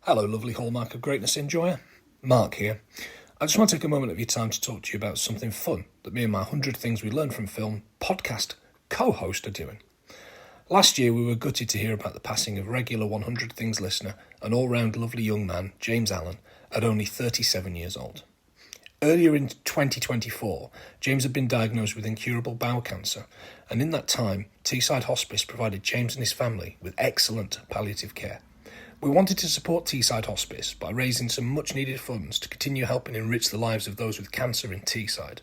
Hello, lovely Hallmark of Greatness enjoyer. Mark here. I just want to take a moment of your time to talk to you about something fun that me and my 100 Things We Learned from Film podcast co-host are doing. Last year we were gutted to hear about the passing of regular 100 Things listener and all-round lovely young man, James Allen, at only 37 years old. Earlier in 2024, James had been diagnosed with incurable bowel cancer, and in that time, Teesside Hospice provided James and his family with excellent palliative care. We wanted to support Teesside Hospice by raising some much-needed funds to continue helping enrich the lives of those with cancer in Teesside.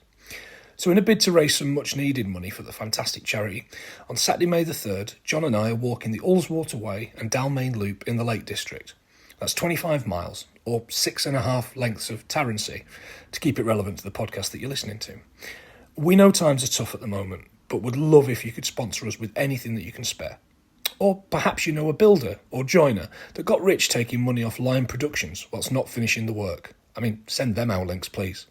So in a bid to raise some much-needed money for the fantastic charity, on Saturday, May the 3rd, John and I are walking the Ullswater Way and Dalmain Loop in the Lake District. That's 25 miles, or 6.5 lengths of Tarancy, to keep it relevant to the podcast that you're listening to. We know times are tough at the moment, but would love if you could sponsor us with anything that you can spare. Or perhaps you know a builder or joiner that got rich taking money off Lime Productions whilst not finishing the work. I mean, send them our links, please.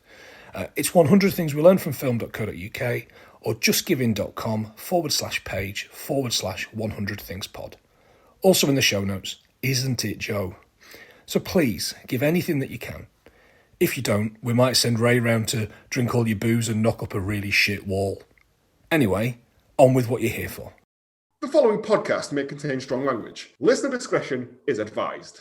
It's 100 Things We Learned from Film.co.uk or justgiving.com/page/100 Things Pod. Also in the show notes, isn't it, Joe? So please, give anything that you can. If you don't, we might send Ray round to drink all your booze and knock up a really shit wall. Anyway, on with what you're here for. The following podcast may contain strong language. Listener discretion is advised.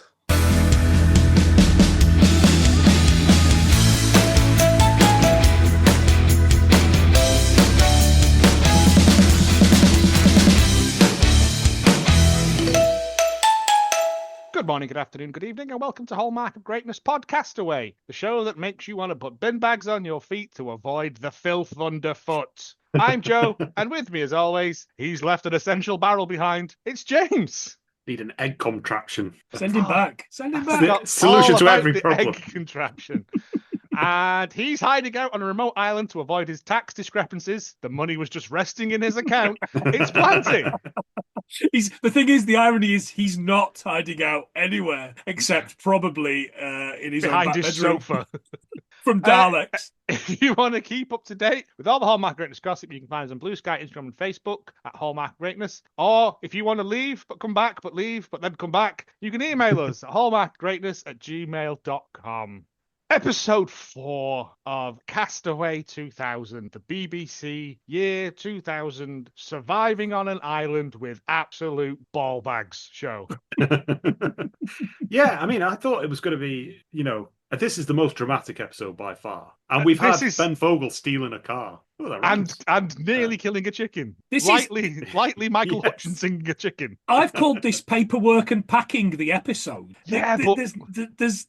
Good morning, good afternoon, good evening, and welcome to Hallmark of Greatness Pod-Castaway, the show that makes you want to put bin bags on your feet to avoid the filth underfoot. I'm Joe, and with me, as always, he's left an essential barrel behind. It's James. Need an egg contraption. Send him back. Send him back. Solution to every problem. Egg contraption. And he's hiding out on a remote island to avoid his tax discrepancies. The money was just resting in his account. It's Planty. The thing is, the irony is he's not hiding out anywhere except probably in his Behind own back his bedroom sofa. from Daleks. If you want to keep up to date with all the Hallmark Greatness gossip, you can find us on Blue Sky, Instagram, and Facebook at Hallmark Greatness. Or if you want to leave but come back, but leave but then come back, you can email us at hallmarkgreatness@gmail.com. Episode 4 of Castaway 2000, the BBC year 2000 surviving on an island with absolute ball bags show. Yeah, I mean, I thought it was going to be, this is the most dramatic episode by far. And we've had Ben Fogle stealing a car. Oh, and nearly killing a chicken. Lightly Michael Hutchins singing a chicken. I've called this paperwork and packing the episode. Yeah, but there's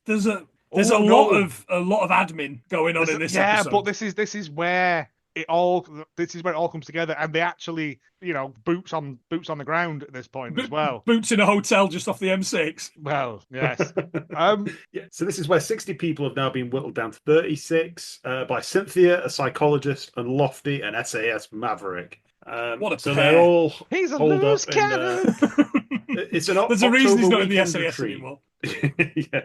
a lot of admin going on in this episode. Yeah, but this is where it all comes together, and they actually, boots on the ground at this point as well. Boots in a hotel just off the M6. Well, yes. Yeah, so this is where 60 people have now been whittled down to 36 by Cynthia, a psychologist, and Lofty, an SAS maverick. What a so pair. They're all He's a holed loose up cannon. It's an There's a reason he's not in the October SAS retreat. anymore. Yeah,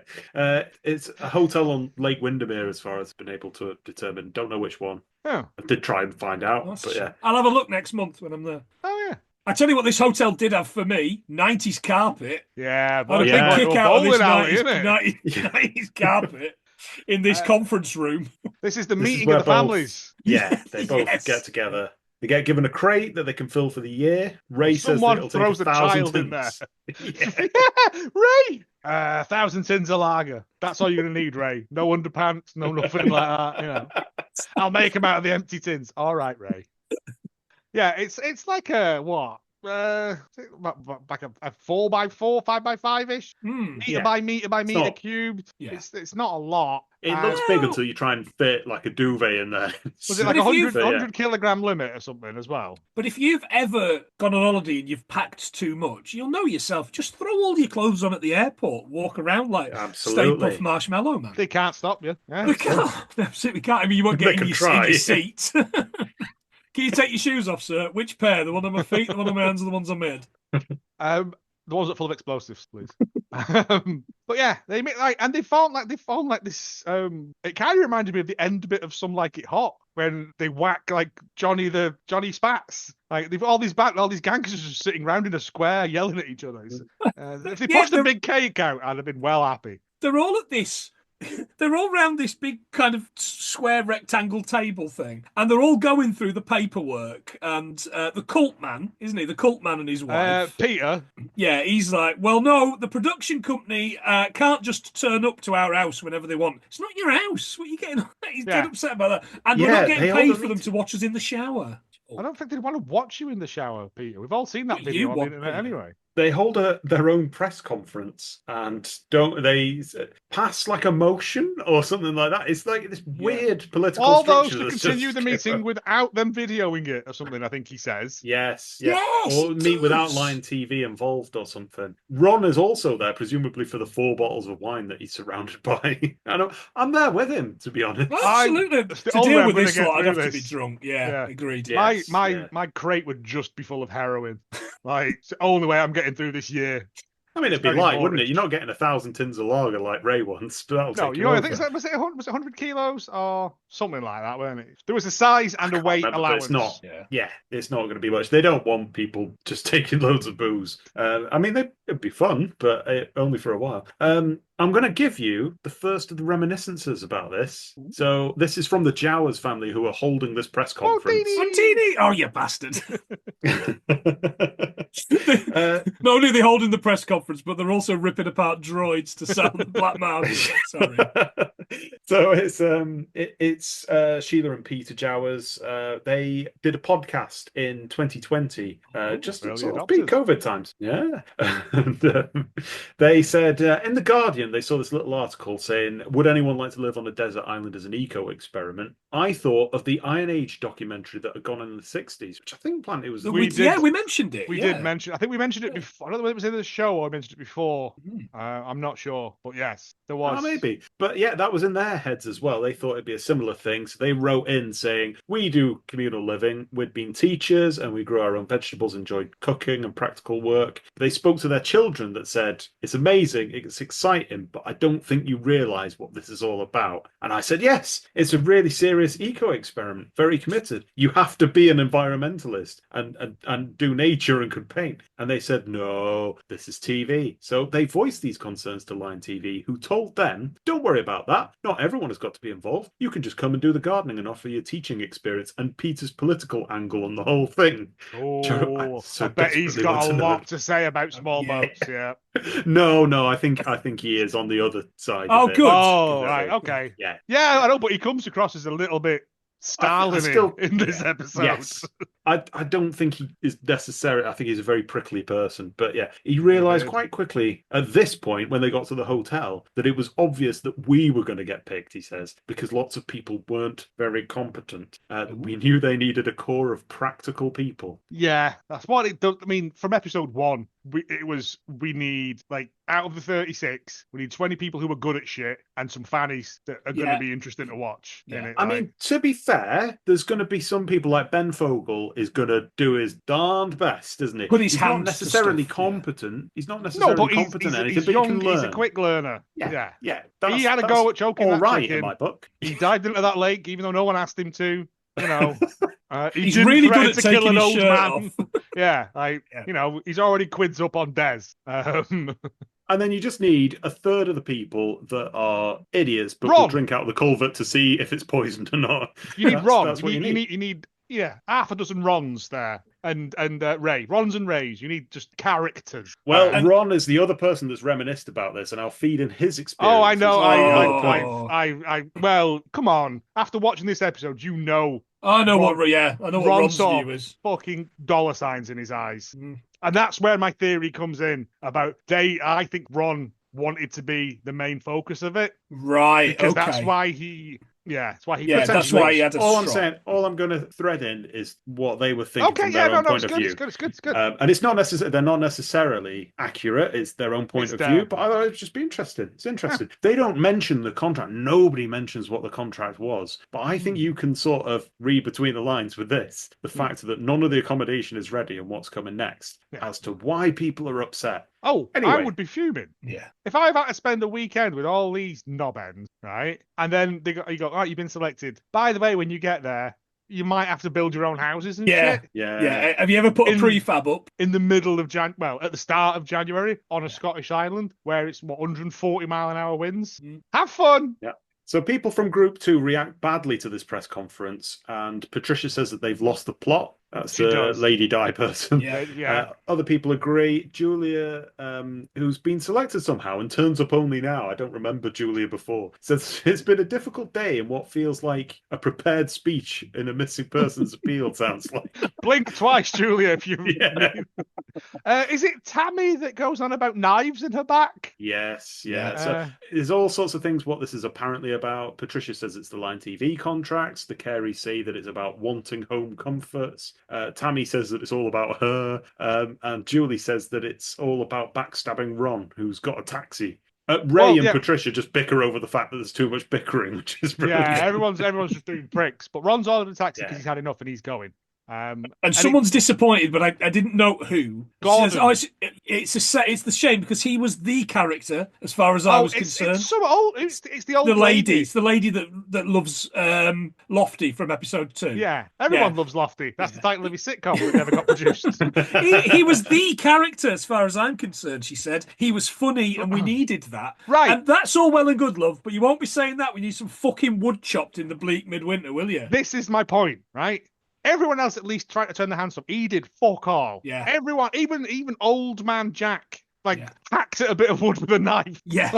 it's a hotel on Lake Windermere, as far as I've been able to determine. Don't know which one. Oh. I did try and find out, but yeah. I'll have a look next month when I'm there. Oh, yeah. I tell you what, this hotel did have for me: 90s carpet. Yeah, But but a big kick out of this alley, 90s carpet in this conference room. This is the This is meeting where of the families. Yeah, they both Yes. get together. They get given a crate that they can fill for the year. Ray Someone says that it'll throws take a 1,000 child in tins. Yeah, Ray! 1,000 tins of lager. That's all you're going to need, Ray. No underpants, no nothing like that. I'll make them out of the empty tins. All right, Ray. Yeah, it's like a, what? Like a 4x4, 5x5-ish, meter by meter cubed. Yeah. It's not a lot. It looks big until you try and fit like a duvet in there. Was it like 100 kilogram limit or something as well? But if you've ever gone on holiday and you've packed too much, you'll know yourself. Just throw all your clothes on at the airport, walk around like Stay Puft Marshmallow Man. They can't stop you. Yeah. They can't. They absolutely can't. I mean, you won't get in your seat. Can you take your shoes off, sir? Which pair? The one on my feet, the one on my hands, or the ones on my head? The ones that are full of explosives, please. But yeah, they found this. It kind of reminded me of the end bit of Some Like It Hot when they whack like Johnny Spats Like they've all these gangsters just sitting around in a square yelling at each other. If they Yeah, pushed the big cake out, I'd have been well happy. They're all at this. They're all round this big kind of square rectangle table thing, and they're all going through the paperwork. And the cult man, isn't he? The cult man and his wife, Peter. Yeah, he's like, well, no, the production company can't just turn up to our house whenever they want. It's not your house. What are you getting? He's dead upset about that, and we're not getting paid for them to watch us in the shower. I don't think they'd want to watch you in the shower, Peter. We've all seen that video on the internet anyway. They hold their own press conference and don't they pass like a motion or something like that? It's like this weird political all those structure to continue the meeting without them videoing it or something, I think he says. Yes. Or meet without line TV involved or something. Ron is also there, presumably for the 4 bottles of wine that he's surrounded by. I'm there with him, to be honest. Absolutely. To deal with this lot, I'd have to be drunk. Yeah. Agreed. Yes, my crate would just be full of heroin. Like, it's the only way I'm getting through this year. I mean, it'd be light, wouldn't it? You're not getting 1,000 tins of lager like Ray once, but that'll take I think was it 100 kilos or something like that, wasn't it? There was a size and a weight allowance. It's not. Yeah, it's not going to be much. They don't want people just taking loads of booze. I mean, it'd be fun, but only for a while. I'm going to give you the first of the reminiscences about this. So this is from the Jowers family who are holding this press conference. Montini! Oh, you bastard. Not only are they holding the press conference, but they're also ripping apart droids to sell the black market. Sorry. So it's Sheila and Peter Jowers. They did a podcast in 2020, just sort of pre-COVID times. Yeah. And they said in The Guardian, they saw this little article saying, would anyone like to live on a desert island as an eco-experiment? I thought of the Iron Age documentary that had gone in the 60s, which I think Planty was... we mentioned it. We did mention... I think we mentioned it before. I don't know whether it was in the show or I mentioned it before. I'm not sure. But yes, there was. Maybe. But yeah, that was in their heads as well. They thought it'd be a similar thing. So they wrote in saying, we do communal living. We'd been teachers and we grew our own vegetables, enjoyed cooking and practical work. They spoke to their children that said, it's amazing, it's exciting, but I don't think you realise what this is all about. And I said, yes, it's a really serious eco-experiment, very committed. You have to be an environmentalist and do nature and could paint. And they said, no, this is TV. So they voiced these concerns to Line TV, who told them, don't worry about that. Not everyone has got to be involved. You can just come and do the gardening and offer your teaching experience and Peter's political angle on the whole thing. Oh, I bet he's got a lot to say about small boats, yeah. No, I think he is on the other side. Oh, of it. good. Oh, right, okay. Yeah, I know, but he comes across as a little bit Stalin in this episode. Yes. I don't think he is necessary. I think he's a very prickly person. But yeah, he realised quite quickly at this point when they got to the hotel that it was obvious that we were going to get picked, he says, because lots of people weren't very competent. We knew they needed a core of practical people. Yeah, that's what it does. I mean, from episode 1, we need, like, out of the 36, we need 20 people who are good at shit and some fannies that are going to be interesting to watch in it. I mean, to be fair, there's going to be some people like Ben Fogel is going to do his darned best, isn't he? But he's not necessarily competent. Yeah. He's not necessarily competent at anything, but he can learn. He's a quick learner. Yeah. He had a go at choking all that right chicken. In my book. He dived into that lake, even though no one asked him to. You know, he's really good at to taking kill an his old shirt man. off. You know, he's already quids up on Des. And then you just need a third of the people that are idiots, but will drink out of the culvert to see if it's poisoned or not. You need Ron. You need half a dozen Rons there. And Ray. Rons and Rays. You need just characters. Well, Ron is the other person that's reminisced about this, and I'll feed in his experience. Oh, I know. Well, come on. After watching this episode, you know. I know what Ron's view is. Fucking dollar signs in his eyes. And that's where my theory comes in about I think Ron wanted to be the main focus of it. Right. Because that's why he that's why he that's why he had a all I'm going to thread in is what they were thinking from their own point of view. It's good. And it's not necessarily they're not necessarily accurate. It's their own point of view. But I thought it'd just be interesting. It's interesting. Yeah. They don't mention the contract. Nobody mentions what the contract was. But I think you can sort of read between the lines with this. The fact that none of the accommodation is ready and what's coming next as to why people are upset. Oh, anyway. I would be fuming. Yeah. If I've had to spend a weekend with all these knob ends, right? And then you go, all right, you've been selected. By the way, when you get there, you might have to build your own houses and Yeah. shit. Yeah. Have you ever put a prefab up? In the middle of at the start of January on a Scottish island where it's 140-mile-an-hour winds? Have fun. Yeah. So people from Group 2 react badly to this press conference, and Patricia says that they've lost the plot. That's the Lady Di person. Yeah. Other people agree. Julia, who's been selected somehow and turns up only now, I don't remember Julia before, says it's been a difficult day in what feels like a prepared speech in a missing persons appeal, sounds like. Blink twice, Julia, if you... is it Tammy that goes on about knives in her back? Yes, yeah. So there's all sorts of things what this is apparently about. Patricia says it's the Line TV contracts. The Careys say that it's about wanting home comforts. Tammy says that it's all about her, and Julie says that it's all about backstabbing Ron, who's got a taxi. Ray and Patricia just bicker over the fact that there's too much bickering, which is brilliant. Yeah, everyone's just doing bricks, but Ron's ordered a taxi because he's had enough and he's going. And someone's disappointed, but I didn't know who. Gordon. Says, it's the shame because he was the character as far as I was concerned. It's so old. It's the old lady. It's the lady that loves Lofty from episode 2. Yeah, everyone loves Lofty. That's the title of his sitcom that never got produced. he was the character as far as I'm concerned. She said he was funny and we needed that. Right, and that's all well and good, love. But you won't be saying that when you need some fucking wood chopped in the bleak midwinter, will you? This is my point, right? Everyone else at least tried to turn their hands up. He did fuck all. Yeah. Everyone, even old man Jack, hacked at a bit of wood with a knife. Yes.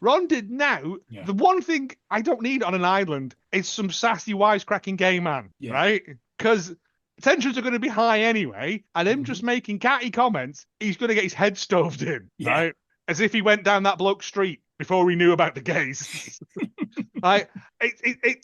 Ron did now. Yeah. The one thing I don't need on an island is some sassy, wisecracking gay man, right? Because tensions are going to be high anyway, and him just making catty comments, he's going to get his head stoved in, right? As if he went down that bloke's street before he knew about the gays.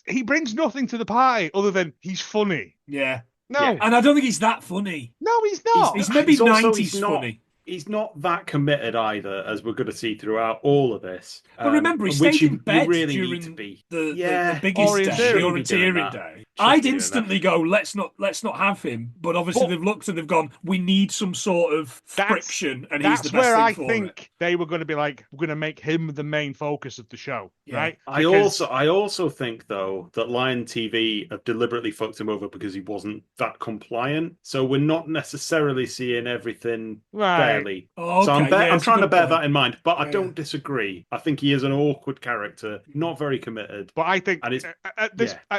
He brings nothing to the party other than he's funny. Yeah. No. Yeah. And I don't think he's that funny. No, he's not. He's maybe 90s funny. He's not that committed either, as we're going to see throughout all of this. But remember, he stayed in bed really during need to be. The biggest day, the orienteering day. I'd instantly go, let's not have him. But obviously they've looked and they've gone, we need some sort of friction, and he's the best thing for it. That's where I think they were going to be like, we're going to make him the main focus of the show, right? I also think, though, that Lion TV have deliberately fucked him over because he wasn't that compliant. So we're not necessarily seeing everything fairly. Oh, okay. So I'm trying to bear point. that in mind, but I don't disagree. I think he is an awkward character, not very committed. But I think at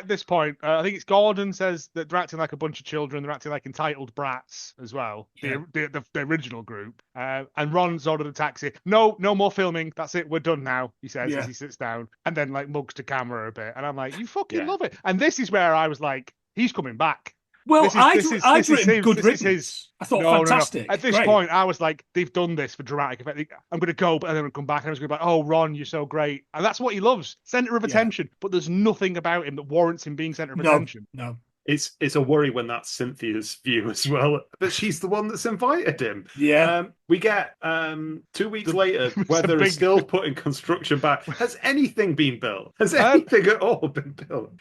this point, I think it's Gordon says that they're acting like a bunch of children. They're acting like entitled brats as well. Yeah. The original group. And Ron's ordered a taxi. No more filming. That's it. We're done now. He says as he sits down and then mugs to camera a bit. And I'm like, you fucking love it. And this is where I was like, he's coming back. Well, I've written good riddance. I thought fantastic. No. At this point, I was like, they've done this for dramatic effect. I'm going to go, but then I'm come back and I was going to be like, oh, Ron, you're so great. And that's what he loves. Center of attention. But there's nothing about him that warrants him being center of attention. No. It's a worry when that's Cynthia's view as well. But she's the one that's invited him. Yeah. We get 2 weeks later, weather is still putting construction back. Has anything been built? Has anything at all been built?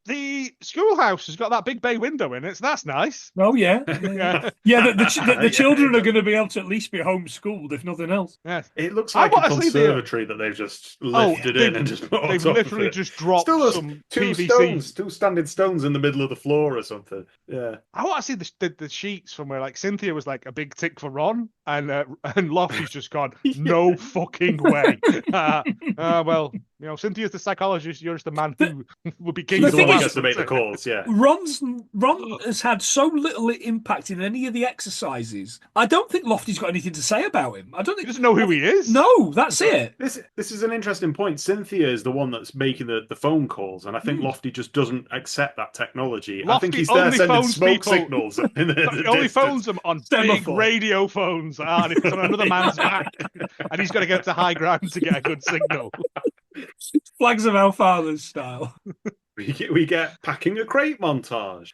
The schoolhouse has got that big bay window in it, so that's nice. Oh, yeah. The children are going to be able to at least be homeschooled, if nothing else. Yes. It looks like a conservatory that they've just lifted in and just put on They've top literally of it. just dropped some PVC. Two standing stones in the middle of the floor or something. Yeah. I want to see the sheets from where Cynthia was like a big tick for Ron and Lofty's just gone, no fucking way. Well, Cynthia's the psychologist, you're just the man who would be king. He's the one who gets to make the calls, yeah. Ron has had so little impact in any of the exercises. I don't think Lofty's got anything to say about him. I don't think he doesn't know who he is. No, that's it. This is an interesting point. Cynthia is the one that's making the phone calls, and I think Lofty just doesn't accept that technology. I think he's there sending smoke signals. He only phones them on big radio phones, and if it's on another man's back, and he's got to get to high ground to get a good signal. Flags of our fathers style. We get packing a crate montage.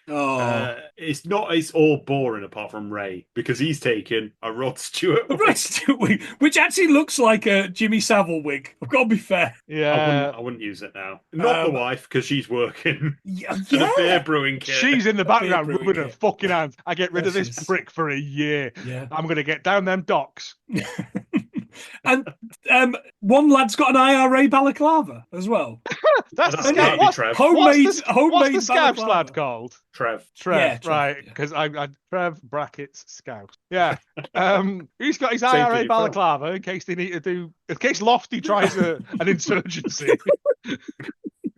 It's all boring apart from Ray because he's taking a Rod Stewart wig. Which actually looks like a Jimmy Savile wig. I've got to be fair. Yeah, I wouldn't use it now. Not the wife because she's working. Yeah, a beer brewing kit. She's in the background rubbing her fucking hands. I get rid of this prick for a year. Yeah, I'm going to get down them docks. And one lad's got an IRA balaclava as well. That's the That'd scab. be Trev. Homemade What's the scabs balaclava. lad called? Trev. Yeah, Trev, Right? yeah. Because I Trev brackets scout. Yeah. He's got his Same thing IRA you balaclava in case they need to do. In case Lofty tries an insurgency.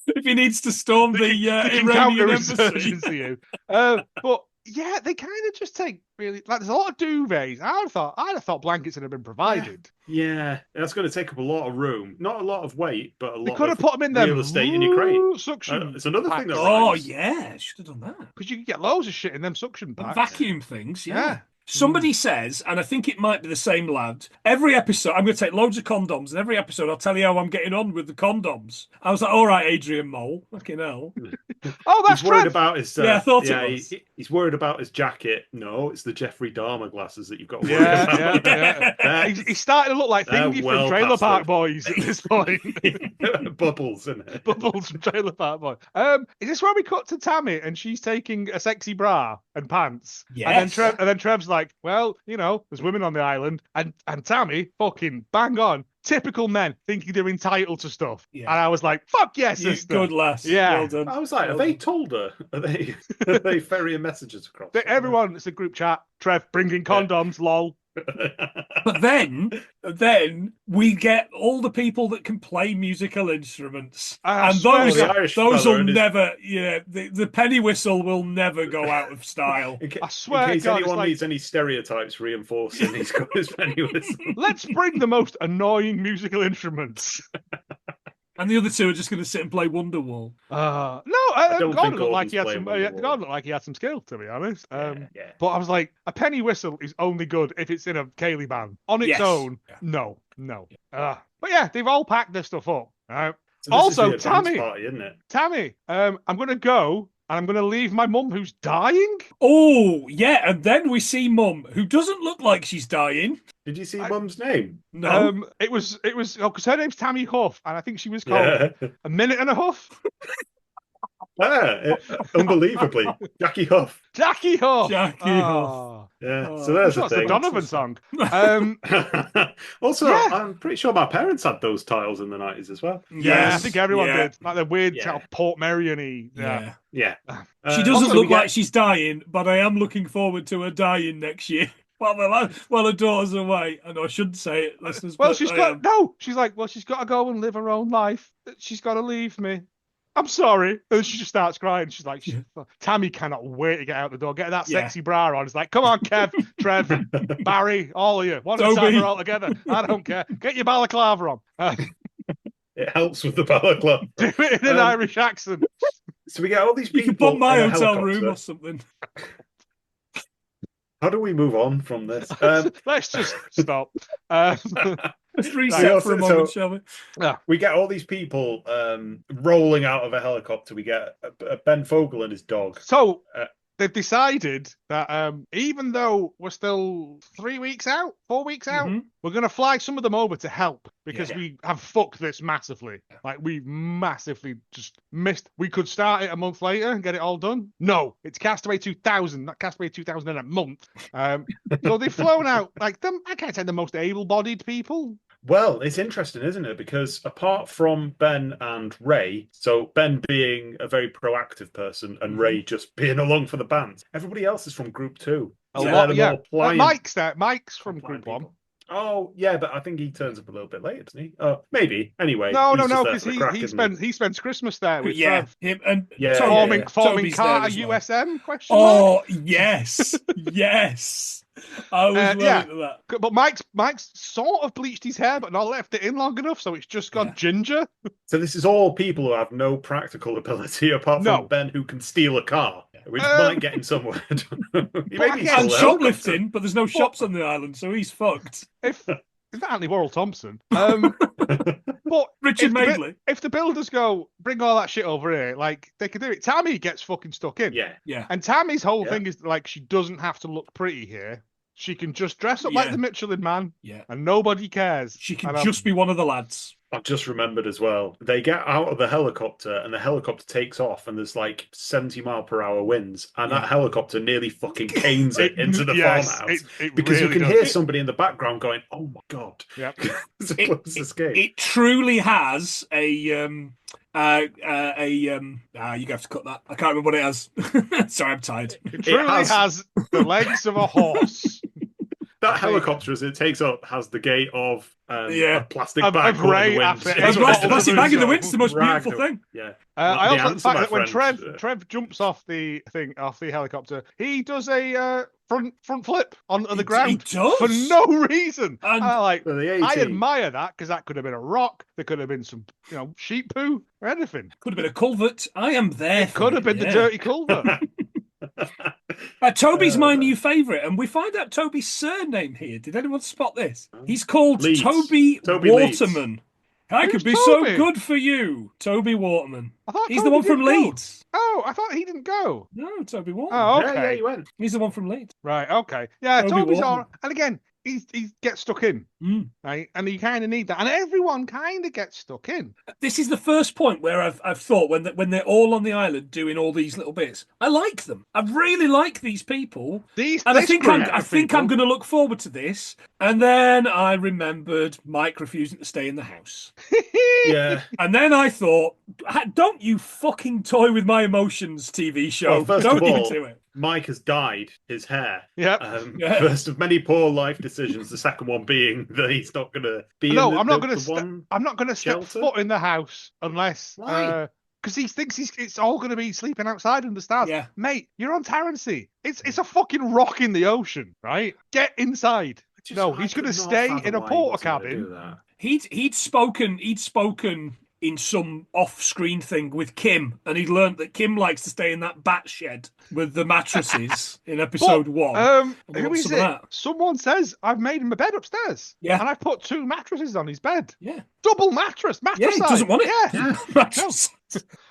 If he needs to storm the they can Iranian embassy. counter-insurgency. But yeah, they kind of just take really like there's a lot of duvets. I'd have thought blankets would have been provided. Yeah, that's going to take up a lot of room. Not a lot of weight, but a lot They could have of put them in there. real estate in your crate. Suction. It's another thing that Oh rhymes. yeah, should have done that. Because you can get loads of shit in them suction The packs. vacuum things, yeah. Yeah. Somebody says, and I think it might be the same lad, every episode, I'm going to take loads of condoms, and every episode I'll tell you how I'm getting on with the condoms. I was like, all right, Adrian Mole, fucking hell. Oh, that's He's worried Trev. about his. Yeah, I thought it was. He's worried about his jacket. No, it's the Jeffrey Dahmer glasses that you've got to worry about. Yeah. He's starting to look like They're Thingy well from Trailer past Park it. Boys at this point. Bubbles, isn't it? Bubbles from Trailer Park Boys. Is this where we cut to Tammy and she's taking a sexy bra and pants? Yes. And then Trev's like, well, you know, there's women on the island, and Tammy fucking bang on. Typical men thinking they're entitled to stuff. Yeah. And I was like, fuck yes, You sister. good lass. Yeah. Well done. I was like, Well have they done. told her? Are they ferrying messages across? Everyone, it's a group chat. Trev bringing condoms, lol. But then we get all the people that can play musical instruments, I and swear those the Irish those fella will and his- never, the penny whistle will never go out of style. I swear in to case God, it's anyone like- needs any stereotypes reinforcing, he's got his penny whistle. Let's bring the most annoying musical instruments. And the other two are just going to sit and play Wonderwall. No, don't God think looked like he had Gordon's some. playing Wonderwall. God looked like he had some skill, to be honest. Yeah. But I was like, a penny whistle is only good if it's in a Kaylee band. On its Yes. own, Yeah. no. But yeah, they've all packed their stuff up. Right? So this Also, is the advance Tammy. party, isn't it? Tammy, I'm going to go and I'm going to leave my mum who's dying. Oh yeah, and then we see Mum, who doesn't look like she's dying. Did you see Mum's name? No, It was because her name's Tammy Huff, and I think she was called Yeah. a minute and a huff. Unbelievably, Jackie Huff. Jackie Huff. Jackie Oh. Yeah, Oh, so there's That's the the thing. Donovan song. Also, Yeah. I'm pretty sure my parents had those tiles in the 90s as well. Yeah, I Yes, think everyone yeah, did. Like the weird Yeah. sort of Port Marion-y. Yeah. Yeah. She doesn't also, look we get- like she's dying, but I am looking forward to her dying next year. While her daughter's away, I know I shouldn't say it, listeners. Well, but she's I got am. no. She's like, well, she's got to go and live her own life. She's got to leave me. I'm sorry. And then she just starts crying. She's like, Tammy cannot wait to get out the door. Get that Yeah. sexy bra on. It's like, come on, Kev, Trev, Barry, all of you. One at a Toby. time, we're all together. I don't care. Get your balaclava on. It helps with the balaclava. Do it in an Um, Irish accent. So we get all these You people. can book my in a hotel room helicopter. or something. How do we move on from this? Let's just stop. Let's reset for a moment, shall we? We get all these people rolling out of a helicopter. We get Ben Fogle and his dog. So they've decided that even though we're still 3 weeks out, 4 weeks out, Mhm. we're going to fly some of them over to help because Yeah. we have fucked this massively. Like, we've massively just missed. We could start it a month later and get it all done. No, it's Castaway 2000, not Castaway 2000 in a month. So they've flown out, like, them. I can't say the most able-bodied people. Well, it's interesting, isn't it? Because apart from Ben and Ray, so Ben being a very proactive person and Ray just being along for the band, everybody else is from Group 2. A So lot, they're the yeah. more pliant- Mike's there. Mike's from Blind Group 1. people. Oh, yeah, but I think he turns up a little bit later, doesn't he? Oh, maybe. Anyway. No, he's just there because for the crack, isn't he spends Christmas there with Yeah, Trev. him and Yeah, Toby. yeah, Forming yeah. Toby's there Carter as well. USM? Question mark? Oh yes, yes. I was well yeah. into that. But Mike's sort of bleached his hair, but not left it in long enough, so it's just gone Yeah. ginger. So this is all people who have no practical ability apart No. from Ben who can steal a car, which might get him somewhere. He But maybe again- And stole a shoplifting, but there's no shops on the island, so he's fucked. If that Andy Worrell Thompson. But Richard if the, Madeley. if the builders go, bring all that shit over here, like, they could do it. Tammy gets fucking stuck in. Yeah. Yeah, And Tammy's whole Yeah. thing is, like, she doesn't have to look pretty here. She can just dress up like Yeah. the Michelin Man, yeah. and nobody cares. She can And I'm- just be one of the lads. I've just remembered as well. They get out of the helicopter and the helicopter takes off and there's like 70-mile-per-hour winds and that helicopter nearly fucking canes it into the Yes, farmhouse. it Because really you can does. hear somebody in the background going, "Oh my god!" Yep. It's a close escape. It truly has a You have to cut that. I can't remember what it has. Sorry, I'm tired. It truly has the legs of a horse. That helicopter, as it takes up, has the gait of a plastic bag of Ray caught after in the wind. A plastic bag in the wind's the most beautiful thing. Yeah. I also like the fact that when friend. Trev jumps off the helicopter, he does a front flip onto the ground He does. for no reason. And I admire that, because that could have been a rock, there could have been some sheep poo or anything. Could have been a culvert. I am there. It could have been the dirty culvert. Toby's my new favourite, and we find out Toby's surname here. Did anyone spot this? He's called Leeds. Toby Waterman. Leeds. I Who's could be Toby? so good for you, Toby Waterman. I thought He's Toby the one from didn't go. Leeds. Oh, I thought he didn't go. No, Toby Waterman. Oh, okay. Yeah, he went. He's the one from Leeds. Right, okay. Yeah, Toby Toby's Waterman. all right. And again, he gets stuck in, right? And you kind of need that. And everyone kind of gets stuck in. This is the first point where I've thought when they're all on the island doing all these little bits. I like them. I really like these people. I think I'm going to look forward to this. And then I remembered Mike refusing to stay in the house. Yeah. And then I thought, don't you fucking toy with my emotions, TV show. Well, first don't of all, even do it. Mike has dyed his hair. Yep. First of many poor life decisions. The second one being that he's not going to be. I'm not going to step foot in the house unless. Why? Because he thinks it's all going to be sleeping outside under the stars. Yeah. Mate, you're on Tarrant-sea. It's a fucking rock in the ocean, right? Get inside. He's going to stay in a porta cabin. He'd spoken in some off-screen thing with Kim, and he'd learned that Kim likes to stay in that bat shed with the mattresses in episode 1. Who is it? Someone says, I've made him a bed upstairs. Yeah. And I've put 2 mattresses on his bed. Yeah. Double mattress Yeah, he doesn't want it. Yeah. Mattress.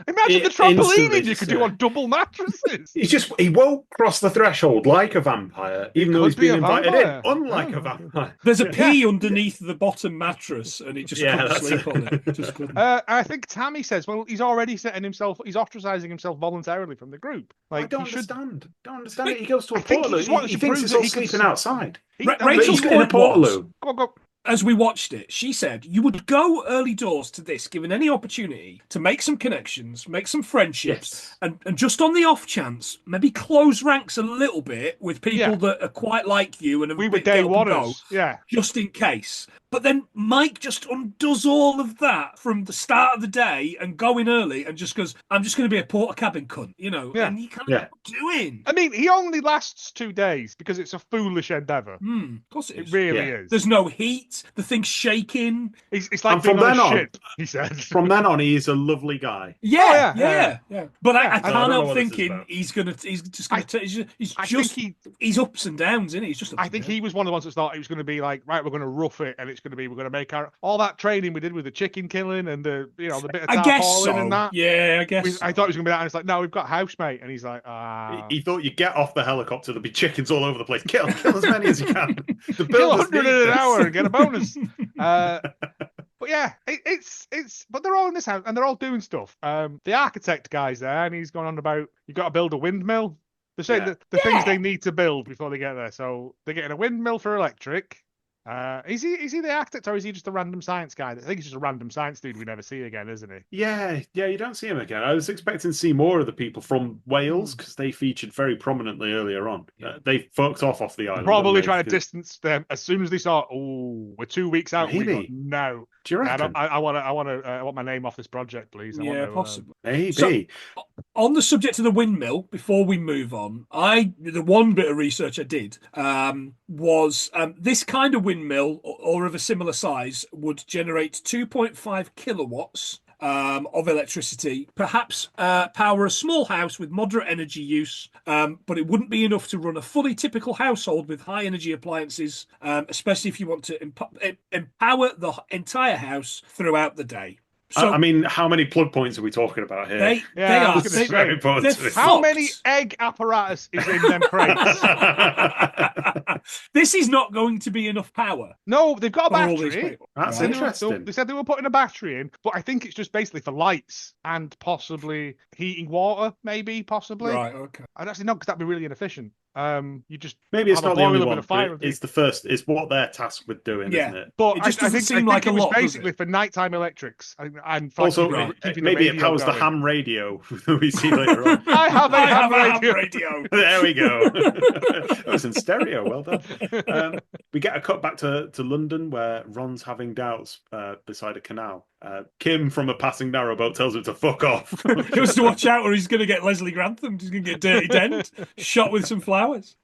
Imagine the trampoline you could do on double mattresses. He won't cross the threshold like a vampire, even though he's been invited in, unlike a vampire. There's a pea underneath the bottom mattress, and he just couldn't sleep on it. Just couldn't. I think Tammy says, well, he's already he's ostracizing himself voluntarily from the group. Like, I don't understand. It. He goes to a think portaloo. He thinks he's all sleeping outside. Rachel's in a point was, portaloo. Go. as we watched it, she said you would go early doors to this, given any opportunity to make some connections, make some friendships, and just on the off chance, maybe close ranks a little bit with people that are quite like you and we were day oneers, just in case. But then Mike just undoes all of that from the start of the day and going early and just goes, I'm just going to be a porter cabin cunt, and you kind of doing. I mean, he only lasts 2 days because it's a foolish endeavour. Of course it is. It really is. There's no heat. The thing's shaking. It's like being on a ship, he said. From then on, he's a lovely guy. Yeah. But I can't help what thinking he's ups and downs, isn't he? He's just. I think he was one of the ones that thought it was going to be like, right, we're going to rough it, and we're going to make all that training we did with the chicken killing and the bit of tarpaulin and that. Yeah, I guess. I thought it was going to be that, and it's like, no, we've got housemate, and he's like, He thought you get off the helicopter, there'll be chickens all over the place. Kill as many as you can. The kill builders 100 need in an this. hour and get a bonus. But yeah, but they're all in this house and they're all doing stuff. The architect guy's there and he's going on about you've got to build a windmill. They're saying that the things they need to build before they get there. So they're getting a windmill for electric. Is he the architect or is he just a random science guy? I think he's just a random science dude we never see again, isn't he? Yeah, you don't see him again. I was expecting to see more of the people from Wales because they featured very prominently earlier on. They fucked off the island. Probably trying to distance them as soon as they saw, we're 2 weeks out. Maybe. We go, no. Do you reckon? I want my name off this project, please. Possibly. Maybe. So, on the subject of the windmill, before we move on, the one bit of research I did was this kind of windmill or of a similar size would generate 2.5 kilowatts of electricity, perhaps power a small house with moderate energy use, but it wouldn't be enough to run a fully typical household with high energy appliances, especially if you want to empower the entire house throughout the day. So, I mean, how many plug points are we talking about here? They are. Very important. How many egg apparatus is in them crates? This is not going to be enough power. No, they've got a battery. That's interesting. They said they were putting a battery in, but I think it's just basically for lights and possibly heating water, maybe, possibly. Right, okay. I'd actually know because that'd be really inefficient. You just Maybe it's have a not the only boiler with one, a fire but underneath. it's the first. It's what they're tasked with doing, Yeah. isn't it? But It just I doesn't think, seem I like think a it was lot, does basically it? for nighttime electrics and for Also, keeping maybe the it radio powers the going. ham radio that we see later on. I have a I ham have a ham radio. radio. There we go. That was in stereo. Well done. We get a cut back to London where Ron's having doubts beside a canal. Kim from a passing narrowboat tells him to fuck off. He wants to watch out or he's going to get Leslie Grantham. He's going to get Dirty Dent shot with some flowers.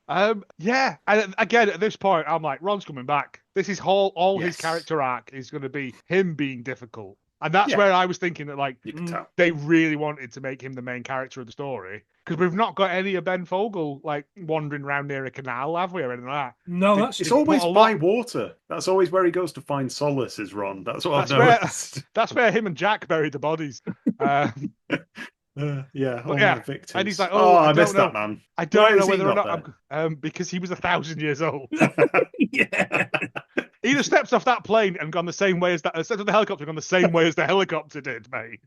Yeah, and again at this point, I'm like, Ron's coming back. This is all his Yes. character arc is going to be him being difficult, and that's Yeah. where I was thinking that like You can tell. they really wanted to make him the main character of the story because we've not got any of Ben Fogel like wandering around near a canal, have we, or anything like that? No, that's It's true. always put a by lot- water. That's always where he goes to find solace, is Ron. That's what That's I've where noticed. that's where him and Jack buried the bodies. Yeah, But all yeah, my victims. and he's like, oh, I I don't missed know. that man. I Why don't know is he whether or not not because he was 1,000 years old. Yeah. He'd have stepped off that plane and gone the same way as that. Stepped off the helicopter and gone the same way as the helicopter did, mate.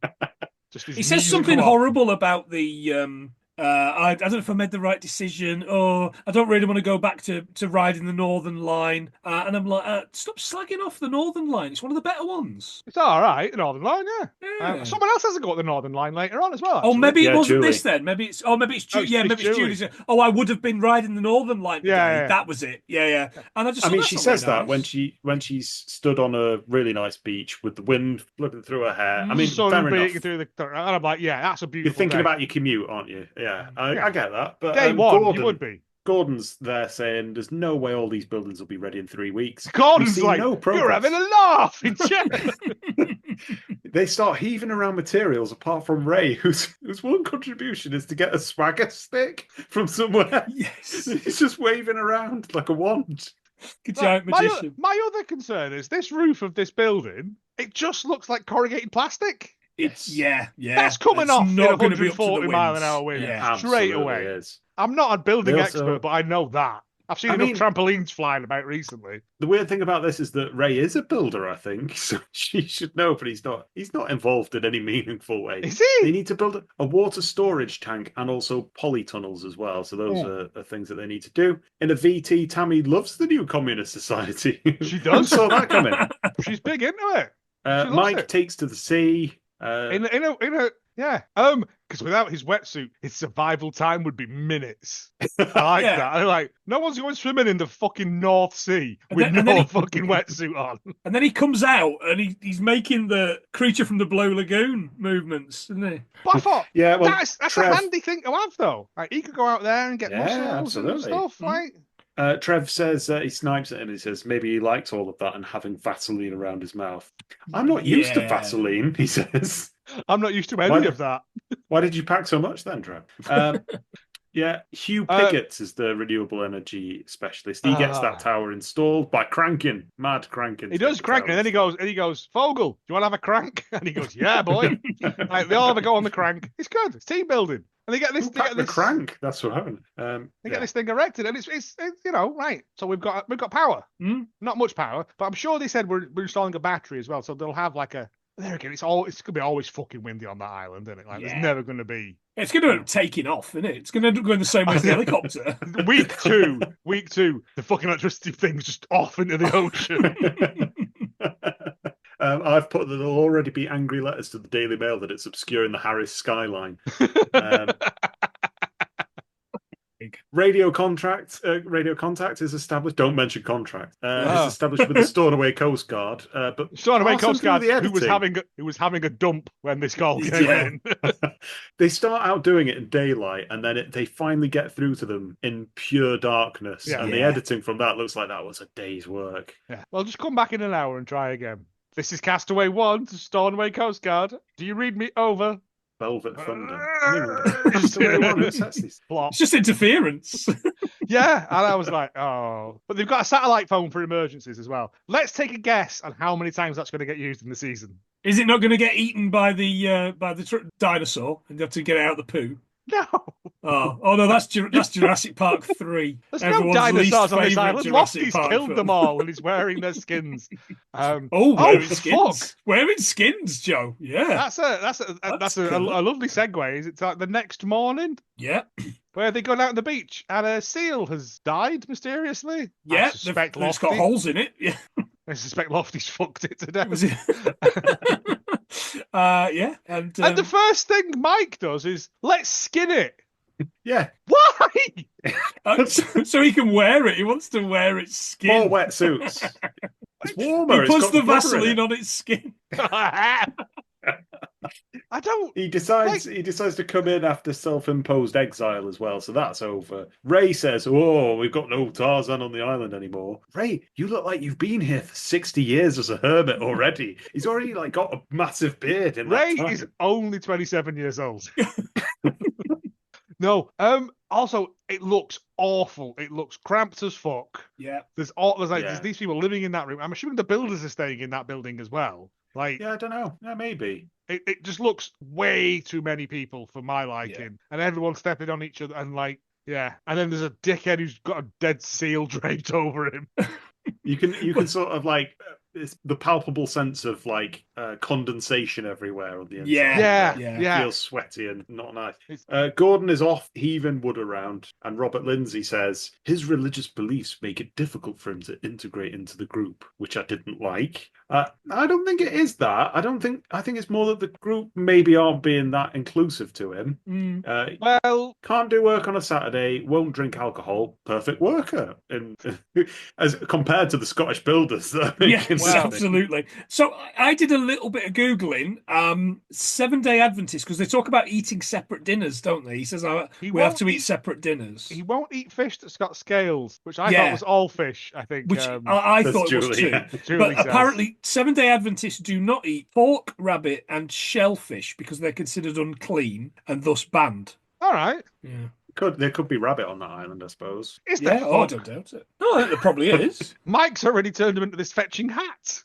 Just his He says musical something off. horrible about the. I don't know if I made the right decision, or I don't really want to go back to riding the Northern Line. And I'm like, stop slagging off the Northern Line. It's one of the better ones. It's all right, the Northern Line, yeah. Yeah. Someone else has to go at the Northern Line later on as well. Oh, actually. maybe it Yeah, wasn't Julie. this then. Maybe it's Julie. it's- Yeah, it's maybe it's Julie. Julie's. Oh, I would have been riding the Northern Line today. Yeah. That was it. Yeah. And I just. I thought, mean, that's she not says very that when nice. she's stood on a really nice beach with the wind flipping through her hair. I mean, Sun fair beating enough. through the. And I'm like, yeah, that's a beautiful. You're thinking day. about your commute, aren't you? Yeah, I get that. But Day one, Gordon, you would be. Gordon's there saying there's no way all these buildings will be ready in 3 weeks. Gordon's We've seen like, no you're progress. having a laugh in chat. They start heaving around materials apart from Ray, whose one contribution is to get a swagger stick from somewhere. Yes. He's just waving around like a wand. Giant magician. My other concern is this roof of this building. It just looks like corrugated plastic. It's yeah. That's coming It's off in not going to be up to the 140 mile an winds. hour wind. Yeah. Straight Absolutely away. is. I'm not a building They also- expert, but I know that. I've seen I enough mean- trampolines flying about recently. The weird thing about this is that Ray is a builder, I think, so she should know, but he's not. He's not involved in any meaningful way. Is They he? need to build a water storage tank and also polytunnels as well. So those are things that they need to do. In a VT, Tammy loves the new communist society. She Who does. saw that coming? She's big into it. She loves Mike it. takes to the sea. In a yeah. Because without his wetsuit, his survival time would be minutes. I like Yeah. that. I'm like, no one's going swimming in the fucking North Sea And with then- and then no he- fucking wetsuit on. And then he comes out and he's making the creature from the Blue Lagoon movements, isn't he? But I thought Yeah, well, that's Trev- a handy thing to have, though. Like he could go out there and get Yeah, muscles and absolutely. stuff. Like Trev says he snipes at him. He says maybe he likes all of that and having Vaseline around his mouth. I'm not used to Yeah. Vaseline, he says. I'm not used to any Why- of that. Why did you pack so much then, Trev? Yeah, Hugh Piggott is the renewable energy specialist. He gets that tower installed by cranking, mad cranking. He does crank, and then he goes, Fogel, do you want to have a crank? And he goes, yeah, boy. Like, they all have a go on the crank. It's good. It's team building, and they get this. Who They packed get the this crank. That's what happened. They get this thing erected, and it's right. So we've got power. Not much power, but I'm sure they said we're installing a battery as well, so they'll have like a. There again, it's gonna be always fucking windy on that island, isn't it? Like there's never gonna be. It's going to end up taking off, isn't it? It's going to end up going the same way as the helicopter. week two, the fucking electricity thing's just off into the ocean. I've put that there'll already be angry letters to the Daily Mail that it's obscuring the Harris skyline. Radio contact is established. Don't mention contract. Is established with the Stornoway Coast Guard. But Stornoway pass them Coast through Guard, the who was editing. having a dump when this call came Yeah. in. They start out doing it in daylight, and then they finally get through to them in pure darkness. Yeah. And the Yeah. editing from that looks like that was a day's work. Yeah. Well, just come back in an hour and try again. This is Castaway 1 to Stornoway Coast Guard. Do you read me over? Velvet Thunder. Castaway One, who sets these? Plot. It's just interference. Yeah, and I was like, oh. But they've got a satellite phone for emergencies as well. Let's take a guess on how many times that's going to get used in the season. Is it not going to get eaten by the dinosaur and you have to get it out of the poo? No. Oh no, that's Jurassic Park 3. There's Everyone's no dinosaurs least on this favourite island. Jurassic Losty's Park killed film. them all and he's wearing their skins. Wearing skins. fuck. Wearing skins, Joe. Yeah. That's a lovely segue. Is it like the next morning? Yeah. where they gone out on the beach and a seal has died mysteriously. Yeah, I suspect it's got Lofty. holes in it. Yeah. I suspect Lofty's fucked it to death. Was it? Yeah, and the first thing Mike does is let's skin it. Yeah. Why? so he can wear it. He wants to wear its skin. More wetsuits. It's He warmer. It's puts got the blubber in Vaseline it. on its skin. I don't. He decides to come in after self-imposed exile as well, so that's over. Ray says, "Oh, we've got no Tarzan on the island anymore." Ray, you look like you've been here for 60 years as a hermit already. He's already got a massive beard in Ray that time. is only 27 years old. No. Also, it looks awful. It looks cramped as fuck. Yeah. There's these people living in that room. I'm assuming the builders are staying in that building as well. Yeah, I don't know. Yeah, maybe. It just looks way too many people for my liking, and everyone's stepping on each other and and then there's a dickhead who's got a dead seal draped over him. You can sort of it's the palpable sense of condensation everywhere on the inside. Yeah. Feels sweaty and not nice. Gordon is off heaving wood around, and Robert Lindsay says his religious beliefs make it difficult for him to integrate into the group, which I didn't like. I don't think it is that. I think it's more that the group maybe aren't being that inclusive to him. Well, can't do work on a Saturday, won't drink alcohol, perfect worker, and as compared to the Scottish builders that are making Yes, absolutely. So I did a little bit of Googling. 7-Day Adventists, because they talk about eating separate dinners, don't they? He says we have to eat separate dinners. He won't eat fish that's got scales, which I thought was all fish, I think. Which I thought it was too. Yeah. But apparently 7-Day Adventists do not eat pork, rabbit and shellfish because they're considered unclean and thus banned. All right. Yeah. There could be rabbit on that island, I suppose. Is there? I don't doubt it. No, I think there probably is. Mike's already turned him into this fetching hat.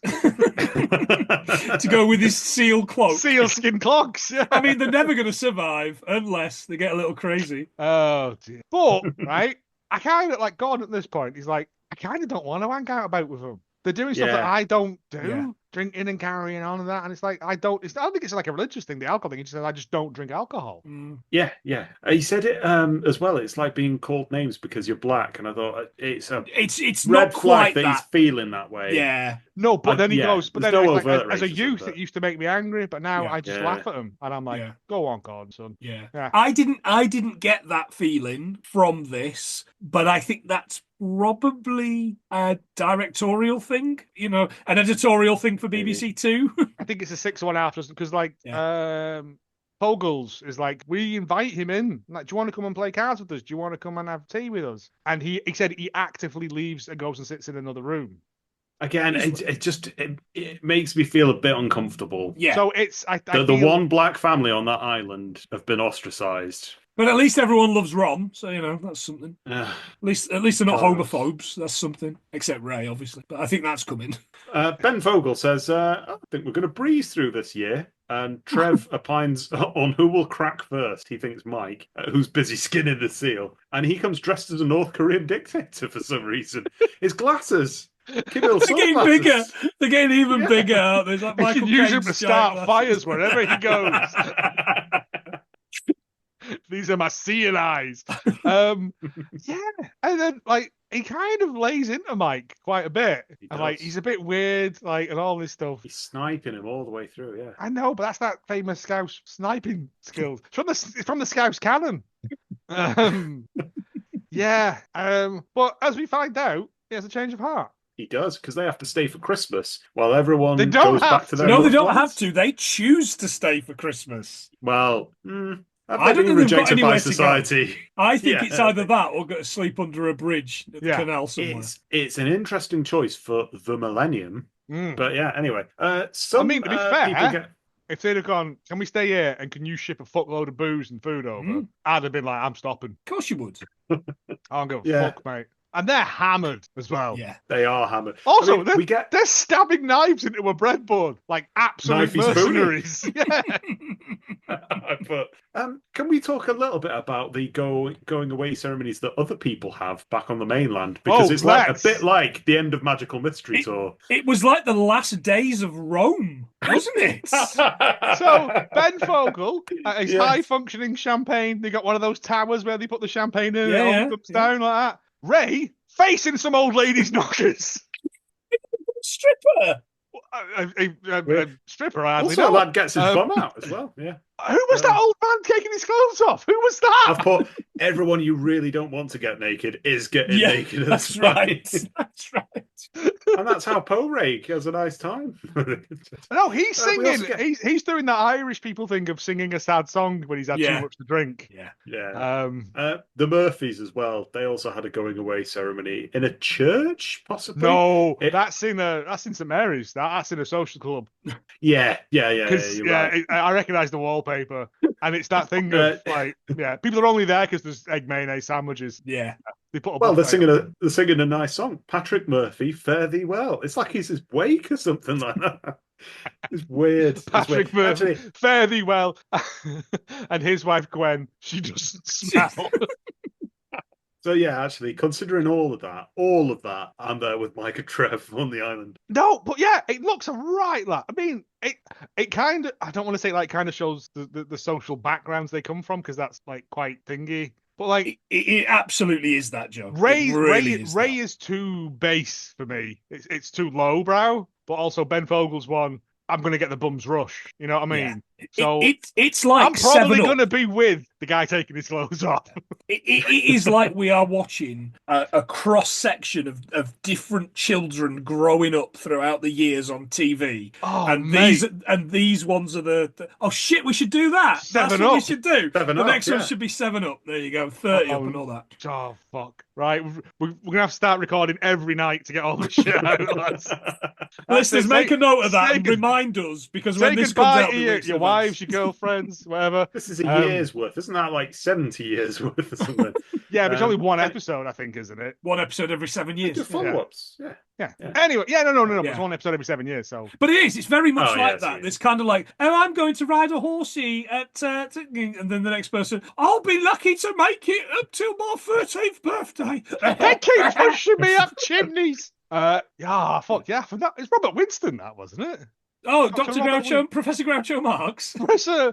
To go with his seal cloak. Sealskin clogs. Yeah. I mean, they're never going to survive unless they get a little crazy. Oh, dear. But, right, I kind of, Gordon at this point, he's like, I kind of don't want to hang out about with them. They're doing stuff that I don't do. Yeah. Drinking and carrying on and that. And it's like, I don't think it's like a religious thing, the alcohol thing. He just says, I just don't drink alcohol. Yeah. He said it as well. It's like being called names because you're black. And I thought it's red not flag quite that he's feeling that way. Yeah. No, but then he goes, but then as a racism, youth, it used to make me angry, but now I just laugh at him. And I'm like, go on, Gordon, son. Yeah. Yeah. I didn't get that feeling from this, but I think that's probably a directorial thing, an editorial thing for BBC Two. I think it's a 6-1 after, because Pogles is like, we invite him in. Like, do you want to come and play cards with us? Do you want to come and have tea with us? And he said he actively leaves and goes and sits in another room. Again, it makes me feel a bit uncomfortable. Yeah. So it's the one black family on that island have been ostracized. But at least everyone loves Ron, so that's something. At least they're not homophobes. That's something. Except Ray, obviously. But I think that's coming. Ben Vogel says, I think we're going to breeze through this year. And Trev opines on who will crack first. He thinks Mike, who's busy skinning the seal. And he comes dressed as a North Korean dictator for some reason. His glasses. They're getting bigger. They're getting even bigger, aren't they? Like Michael use him to start fires wherever he goes. These are my seeing eyes. And then he kind of lays into Mike quite a bit. And he's a bit weird, and all this stuff. He's sniping him all the way through, yeah. I know, but that's that famous Scouse sniping skills. It's from the Scouse canon. But as we find out, he has a change of heart. He does, because they have to stay for Christmas while everyone goes back to their No, they don't plans. have to. They choose to stay for Christmas. Well, I don't think they've got rejected by anywhere society. to go. I think it's either that or go to sleep under a bridge at the canal somewhere. It's an interesting choice for the millennium. But yeah, anyway. To be fair, if they'd have gone, can we stay here and can you ship a fuckload of booze and food over? I'd have been like, I'm stopping. Of course you would. I don't give a fuck, mate. And they're hammered as well. Yeah. They are hammered. Also, I mean, they're stabbing knives into a breadboard like absolute Knifey spoony. mercenaries. Yeah. But can we talk a little bit about the going away ceremonies that other people have back on the mainland? Because it's like a bit like the end of Magical Mystery Tour. It was like the last days of Rome, wasn't it? So Ben Fogle, his high-functioning champagne. They got one of those towers where they put the champagne in and it all comes down like that. Ray facing some old ladies' knockers. Stripper. A stripper, I Also, lad gets his bum out as well. Yeah. Who was that old man taking his clothes off? Who was that? I've put everyone you really don't want to get naked is getting naked. That's right. That's right. And that's how Poe Rake has a nice time. No, he's singing. He's doing that Irish people thing of singing a sad song when he's had too much to drink. Yeah. The Murphys as well. They also had a going away ceremony in a church, possibly. No, that's in St Mary's. That's in a social club. Yeah. Right. I recognise the wallpaper, and it's that thing of people are only there because there's egg mayonnaise sandwiches. Yeah. They're singing a nice song. Patrick Murphy, fare thee well. It's like he's his wake or something like that. It's weird. Patrick Murphy, fare thee well, and his wife Gwen, she doesn't smell. So yeah, actually, considering all of that, I'm there with Mike and Trev on the island. No, but yeah, it looks right. Like, I mean, it kind of. I don't want to say like kind of shows the social backgrounds they come from because that's like quite thingy. But like, it absolutely is that, Joe. Ray is too base for me. It's too lowbrow. But also Ben Fogle's one. I'm going to get the bum's rush. You know what I mean? Yeah. So it's like I'm probably going to be with the guy taking his clothes off. It is like we are watching a cross section of different children growing up throughout the years on TV. Oh, and these ones are the oh shit, we should do that. That's what we should do. The next one should be 7-Up. There you go, 30 Up and all that. Oh fuck! Right, we're gonna have to start recording every night to get all the shit out. Listeners, make a note of that and remind us because when this comes out, your wives, your girlfriends, whatever. This is a year's worth, isn't that? Like 70 years worth or something. Yeah, but it's only one episode, I think, isn't it? One episode every 7 years. Follow-ups. Yeah. Anyway, no. It's one episode every 7 years. So, but it is. It's very much like that. It's kind of like, I'm going to ride a horsey at, and then the next person, I'll be lucky to make it up till my 13th birthday. They keep pushing me up chimneys. Fuck yeah. It's Robert Winston, that wasn't it? Oh, Dr. Groucho, Professor Groucho Marx. Professor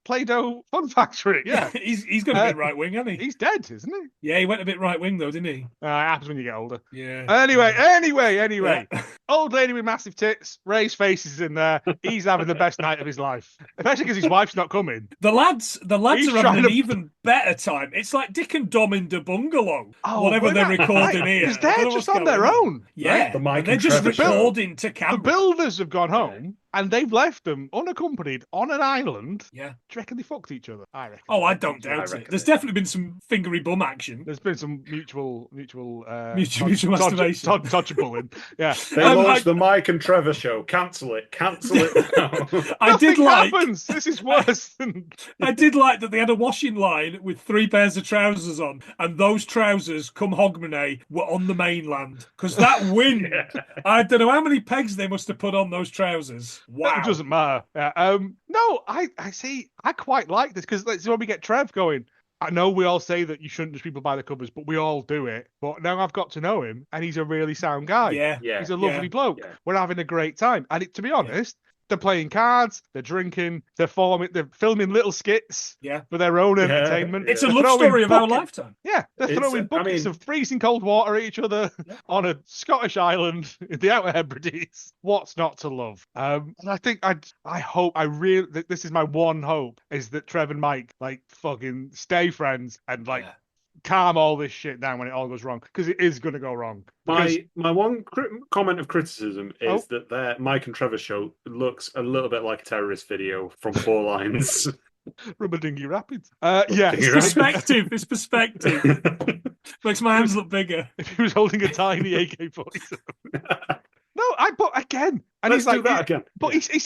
Play-Doh Fun Factory. Yeah. he's got a bit right wing, hasn't he? He's dead, isn't he? Yeah, he went a bit right wing though, didn't he? It happens when you get older. Yeah. Anyway. Yeah. Old lady with massive tits. Ray's face is in there. He's having the best night of his life. Especially because his wife's not coming. The lads are having an even better time. It's like Dick and Dom in the bungalow. Whatever they're recording here. Because they're just on their own. Yeah. Right? They're just recording to camera. The builders have gone home. And they've left them unaccompanied on an island. Yeah. Do you reckon they fucked each other? I reckon. Oh, I don't doubt it. There's definitely been some fingery bum action. There's been some mutual masturbation. Touchable. Yeah. They launched the Mike and Trevor show. Cancel it now. Nothing happens. This is worse than... I did like that they had a washing line with 3 pairs of trousers on, and those trousers, come Hogmanay, were on the mainland. Because that wind, I don't know how many pegs they must have put on those trousers. Wow. It doesn't matter. No, I see. I quite like this because when we get Trev going, I know we all say that you shouldn't judge people by the covers, but we all do it. But now I've got to know him, and he's a really sound guy. Yeah. He's a lovely bloke. Yeah. We're having a great time. And to be honest, they're playing cards, they're drinking, they're filming little skits for their own entertainment. It's a love story of our lifetime. Yeah, they're throwing buckets of freezing cold water at each other on a Scottish island in the Outer Hebrides. What's not to love? And I think I hope this is my one hope is that Trev and Mike like fucking stay friends and calm all this shit down when it all goes wrong because it is going to go wrong. My one comment of criticism is that their Mike and Trevor show looks a little bit like a terrorist video from 4 Lines. Rubberdingy Rapids. It's perspective. Makes my hands look bigger. If he was holding a tiny AK-47. No, but again, And Let's he's like, do that again. But Yeah. he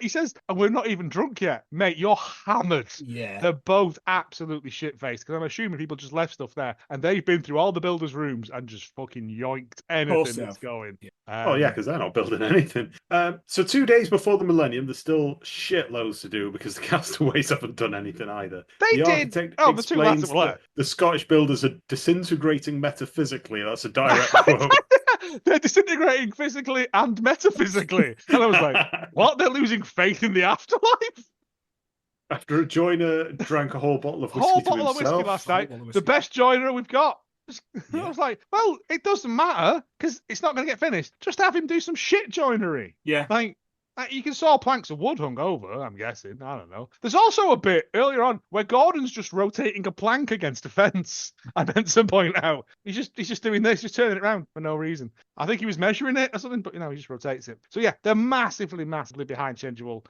says, and we're not even drunk yet, mate. You're hammered. Yeah. They're both absolutely shit-faced because I'm assuming people just left stuff there and they've been through all the builders' rooms and just fucking yoinked anything they that's have. going. Yeah. Oh yeah, because they're not building anything. So 2 days before the millennium, there's still shitloads to do because the castaways haven't done anything either. They the did. architect Oh, the two lads explains that were that the Scottish builders are disintegrating metaphysically. That's a direct quote. They're disintegrating physically and metaphysically. And I was like, what? They're losing faith in the afterlife? After a joiner drank a whole bottle of whiskey Whole to bottle of himself. whiskey last night. bottle of The whiskey. best joiner we've got. Yeah. I was like, well, it doesn't matter because it's not going to get finished. Just have him do some shit joinery. Yeah. Like you can saw planks of wood hung over, I'm guessing. I don't know. There's also a bit earlier on where Gordon's just rotating a plank against a fence. I meant to point out. He's just doing this, just turning it around for no reason. I think he was measuring it or something, but he just rotates it. So yeah, they're massively behind schedule.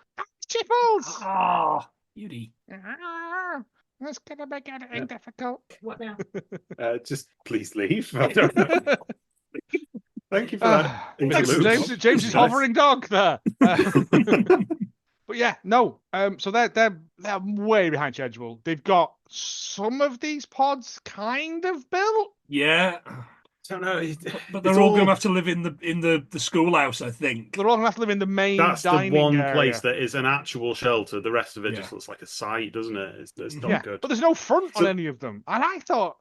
Chipples! Oh, beauty. That's gonna make anything difficult. What now? Just please leave. I don't know. Thank you for that. interlude. James's Nice. hovering dog there. But yeah, no. So they're way behind schedule. They've got some of these pods kind of built. Yeah. Don't know. But they're all going to have to live in the schoolhouse, I think. They're all gonna have to live in the main That's the dining one area. place that is an actual shelter. The rest of it Yeah. just looks like a site, doesn't it? It's not Yeah, good. but there's no front on So- any of them. And I thought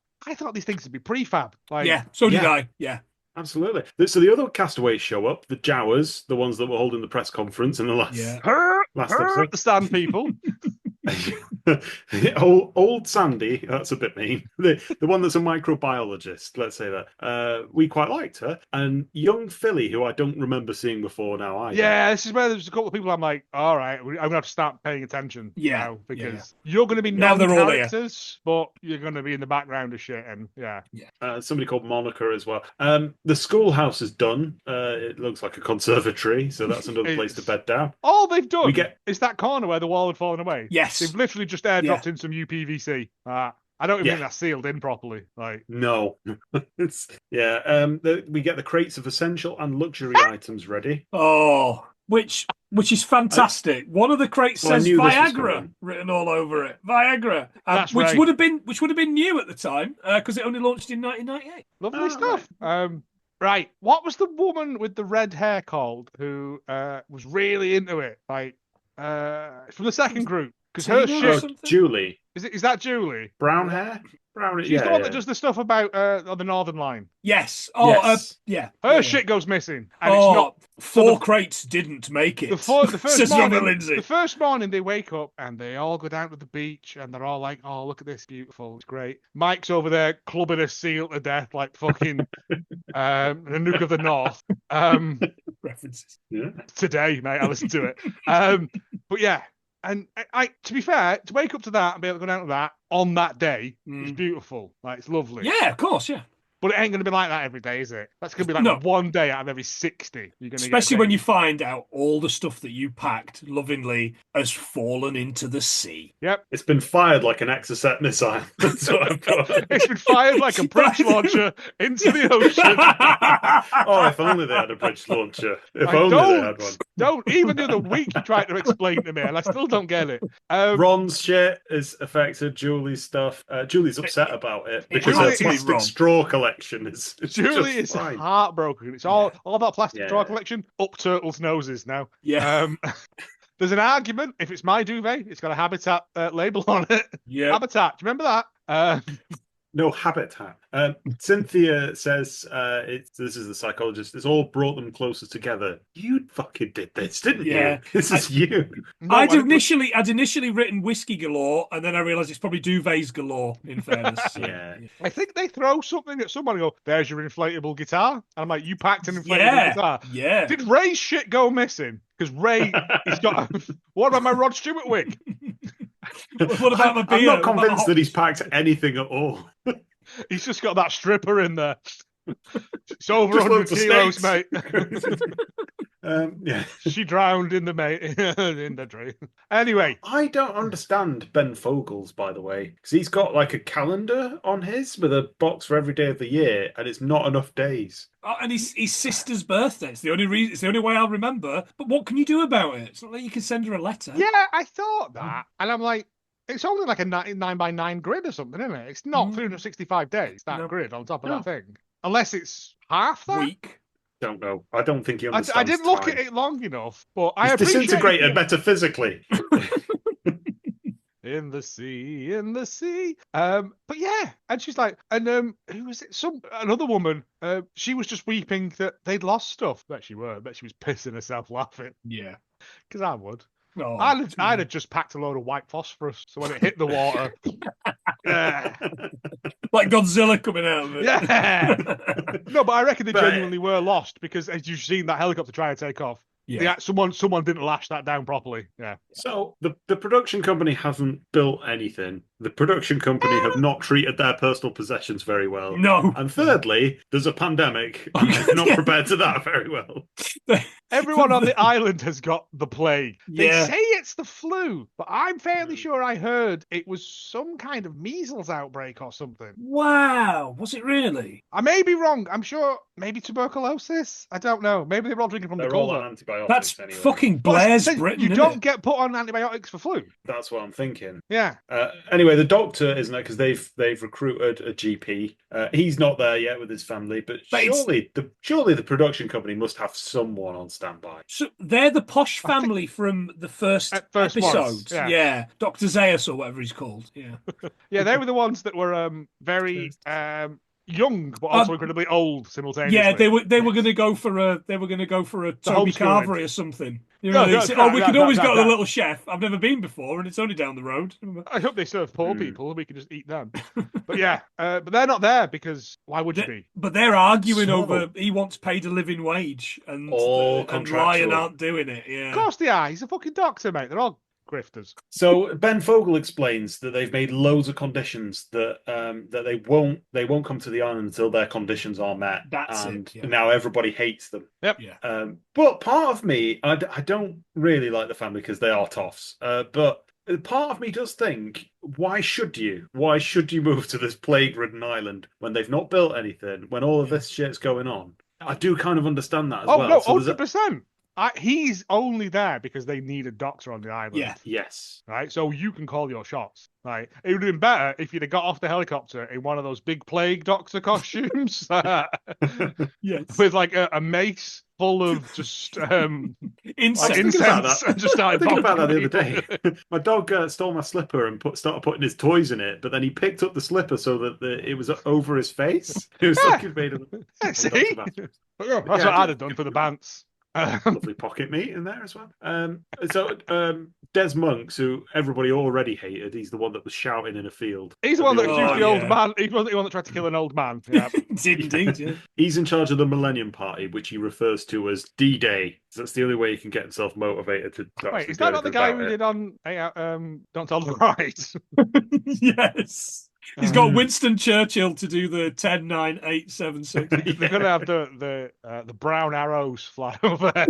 these things would be prefab. Like, Yeah, so did Yeah. I. Yeah. Absolutely. So the other castaways show up, the Jowers, the ones that were holding the press conference in the last Yeah. last episode. the stand people. old Sandy, that's a bit mean. The one that's a microbiologist, let's say that. We quite liked her. And young Philly, who I don't remember seeing before now either. Yeah, this is where there's a couple of people I'm like, all right, I'm going to have to start paying attention Yeah, now because you're going to be Now they're all here. non-characters, but you're going to be in the background of shit. And yeah. Somebody called Monica as well. The schoolhouse is done. It looks like a conservatory, so that's another place to bed down. All they've done We get- is that corner where the wall had fallen away. Yes. They've literally just airdropped in some UPVC. I don't even think that's sealed in properly. Like, No. We get the crates of essential and luxury items ready. Oh, which is fantastic. One of the crates Well, I says knew this was Viagra coming. written all over it. Viagra, That's which right. would have been new at the time because it only launched in 1998. lovely Oh, stuff. Right. What was the woman with the red hair called who was really into it? Like, from the second group. Because her Tina or shit. something? Julie. Is that Julie? Brown hair? Brown She's the one that does the stuff about on the Northern Line. Yes. Oh, Yes. yeah. Her Yeah. shit goes missing. And Oh, it's not. four crates didn't make it. The first says Robert morning, Lindsay. the first morning they wake up and they all go down to the beach and they're all like, "Oh, look at this, beautiful, it's great." Mike's over there clubbing a seal to death like fucking the Nuke of the North. References. Yeah. Today, mate, I listened to it. But yeah, and I to be fair, to wake up to that and be able to go down to that on that day is beautiful. Like it's lovely. Yeah, of course, yeah. But it ain't going to be like that every day, is it? That's going to be like No. one day out of every 60. You're going to Especially when you find out all the stuff that you packed lovingly has fallen into the sea. Yep. It's been fired like an Exocet missile. That's what I've got. It's been fired like a bridge launcher into the ocean. Oh, if only they had a bridge launcher. If I only don't. they had one. Don't. Even the other week you tried to explain to me, and I still don't get it. Ron's shit is affected Julie's stuff. Julie's upset about it because Julie her is plastic Ron. straw collection is Julie just is fine. heartbroken. It's all about plastic Yeah. straw collection up turtles' noses now. Yeah. There's an argument. If it's my duvet, it's got a Habitat label on it. Yeah. Habitat. Do you remember that? No habitat. Cynthia says, this is the psychologist, it's all brought them closer together. You fucking did this, didn't Yeah. you? This is you. No, I'd initially written whiskey galore, and then I realised it's probably duvets galore. In fairness, Yeah. I think they throw something at someone and go, "There's your inflatable guitar." And I'm like, "You packed an inflatable guitar." Yeah. Did Ray's shit go missing? Because Ray, he's got. What about my Rod Stewart wig? What about my beer? I'm not What about convinced that hops? he's packed anything at all. He's just got that stripper in there. It's over Just 100 loads of kilos, steaks. mate. Yeah. She drowned in the in the drain. Anyway, I don't understand Ben Fogel's, by the way, because he's got like a calendar on his with a box for every day of the year, and it's not enough days. And his sister's birthday. It's the only reason. It's the only way I'll remember. But what can you do about it? It's not like you can send her a letter. yeah, I thought that, and I'm like, it's only like a 9 by 9 grid or something, isn't it? It's not 365 days that grid on top of that thing, unless it's half that Week. Don't know. I don't think he understands. I didn't look time. at it long enough, but I He's appreciate disintegrated it. metaphysically. In the sea. But yeah, and she's like, and who was it? Another woman. She was just weeping that they'd lost stuff. Bet she were. Bet she was pissing herself laughing. Yeah. Because I would. Oh, I'd have just packed a load of white phosphorus, so when it hit the water, yeah. Like Godzilla coming out of it. Yeah. No, but I reckon they genuinely were lost because, as you've seen that helicopter try to take off, someone didn't lash that down properly. Yeah. So the production company hasn't built anything. The production company have not treated their personal possessions very well. No. And thirdly, there's a pandemic, and they're not prepared to that very well. Everyone on the island has got the plague. They Yeah. say it's the flu, but I'm fairly sure I heard it was some kind of measles outbreak or something. Wow. Was it really? I may be wrong. I'm sure maybe tuberculosis. I don't know. Maybe they were all drinking from They're the all cooler. on antibiotics That's anyway. fucking Blair's But Britain. you isn't don't it? get put on antibiotics for flu. That's what I'm thinking. Yeah. Anyway, the doctor isn't it because they've recruited a GP. He's not there yet with his family, but surely the production company must have someone on standby. So they're the posh family from the first episode. ones, yeah. Dr. Zaius or whatever he's called. Yeah. Yeah, they were the ones that were very young but also incredibly old simultaneously. Yeah, they were going to go for a Toby Carvery or something. You know, we could always go to the Little Chef. I've never been before, and it's only down the road. I hope they serve poor people and we can just eat them. But yeah, but they're not there because why would you be? But they're arguing over he wants paid a living wage, and Ryan aren't doing it. Yeah, of course they are. He's a fucking doctor, mate. They're all grifters. So Ben Fogel explains that they've made loads of conditions that they won't come to the island until their conditions are met. Now everybody hates them. Yep. Yeah. But part of me, I don't really like the family because they are toffs. But part of me does think, why should you? Why should you move to this plague-ridden island when they've not built anything? When all of this shit's going on, I do kind of understand that as well. No, 100%. He's only there because they need a doctor on the island. Yeah. Yes. Right. So you can call your shots. Right. It would have been better if you'd have got off the helicopter in one of those big plague doctor costumes. Yes. With like a mace full of just incense. And just started thinking about that the other day. My dog stole my slipper and started putting his toys in it, but then he picked up the slipper so that it was over his face. It was like it made a see? That's what I'd have done for the bants. Lovely pocket meat in there as well. Des Monks, who everybody already hated, he's the one that was shouting in a field. He's the one that accused the old man. He wasn't the one that tried to kill an old man. Yeah. Did indeed. Yeah. He's in charge of the Millennium Party, which he refers to as D-Day. So that's the only way he can get himself motivated to. Wait, is that not the guy who did on Don't Tell the Right? Yes. He's got Winston Churchill to do the 10, 9, 8, 7, 6. They're going to have the brown arrows fly overhead.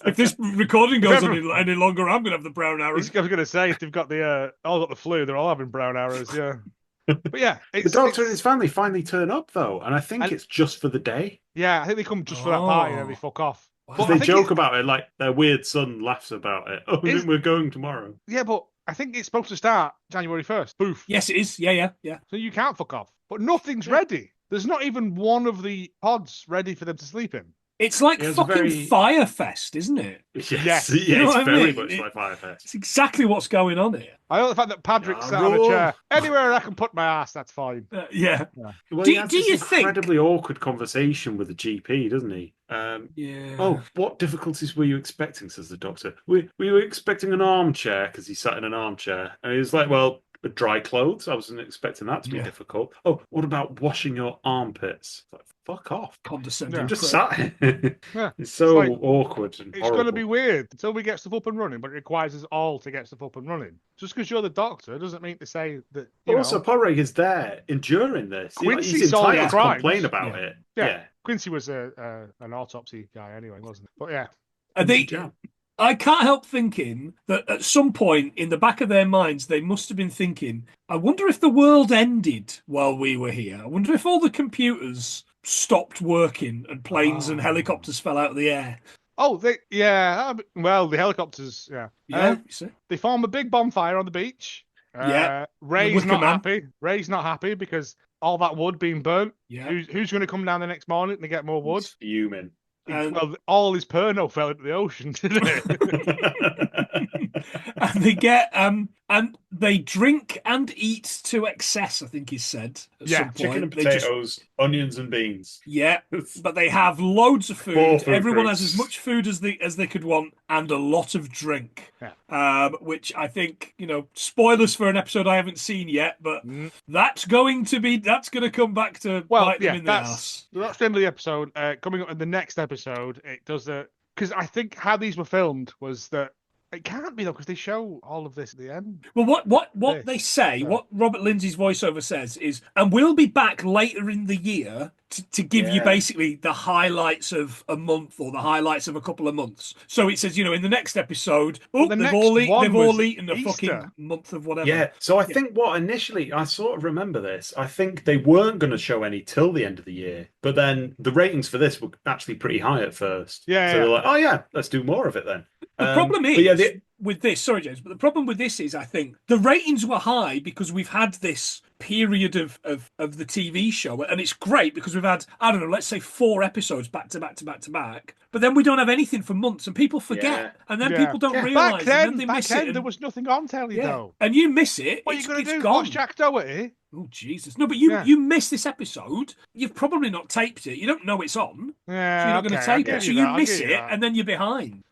If this recording goes on any longer, I'm going to have the brown arrows. I was going to say, if they've got all got the flu, they're all having brown arrows, yeah. But yeah. The doctor and his family finally turn up, though, and I think it's just for the day. Yeah, I think they come just for that party and then they fuck off. Because they joke about it, like their weird son laughs about it. Oh, we're going tomorrow. Yeah, but I think it's supposed to start January 1st. Boof. Yes, it is. Yeah. So you can't fuck off. But nothing's ready. There's not even one of the pods ready for them to sleep in. It's like fucking Firefest, isn't it? Yes. You know it's very much like Firefest. It's exactly what's going on here. I like the fact that Patrick sat on a chair. Anywhere I can put my ass, that's fine. Yeah. Well, he has this incredibly awkward conversation with the GP, doesn't he? Oh, what difficulties were you expecting, says the doctor. We were expecting an armchair because he sat in an armchair. And he was like, well, But dry clothes, I wasn't expecting that to be difficult. Oh, what about washing your armpits? Like, fuck off. Condescending. I'm just prick. sat here. Yeah. It's so like- awkward and It's horrible. going to be weird until we get stuff up and running, but it requires us all to get stuff up and running. Just because you're the doctor doesn't mean to say that, But also, Porrig is there enduring this. Quincy He's saw entitled the to crimes. complain about it. Yeah. Quincy was an autopsy guy anyway, wasn't he? But yeah. I can't help thinking that at some point in the back of their minds, they must have been thinking, I wonder if the world ended while we were here. I wonder if all the computers stopped working and planes and helicopters fell out of the air. Oh, the helicopters, they form a big bonfire on the beach. Ray's not happy. Ray's not happy because all that wood being burnt. Yeah. Who's going to come down the next morning to get more wood? He's fuming. Well, all his perno fell into the ocean, didn't it? And they get and they drink and eat to excess, I think he said. At some point. Chicken and potatoes, onions and beans. Yeah, but they have loads of food. Everyone groups. has as much food as they could want, and a lot of drink. Which I think, spoilers for an episode I haven't seen yet, but that's going to come back to bite them in the ass. That's the end of the episode. Coming up in the next episode, it does because I think how these were filmed was that it can't be though, because they show all of this at the end. Well, what they say, what Robert Lindsay's voiceover says is, and we'll be back later in the year to give you basically the highlights of a month or the highlights of a couple of months. So it says, in the next episode, they've all eaten a fucking month of whatever. Yeah. So I think initially, I sort of remember this. I think they weren't going to show any till the end of the year, but then the ratings for this were actually pretty high at first. So they're like, oh yeah, let's do more of it then. The problem is with this, sorry, James, but the problem with this is I think the ratings were high because we've had this period of the TV show, and it's great because we've had, I don't know, let's say 4 episodes back to back to back to back, but then we don't have anything for months and people forget, and then people don't realise, and then they miss it. There was nothing on telly though. And you miss it. What are you going to do? Gone. Watch Jack Doherty? Oh, Jesus. No, but you miss this episode. You've probably not taped it. You don't know it's on. Yeah, so you're not going to tape it. So you miss it, and then you're behind.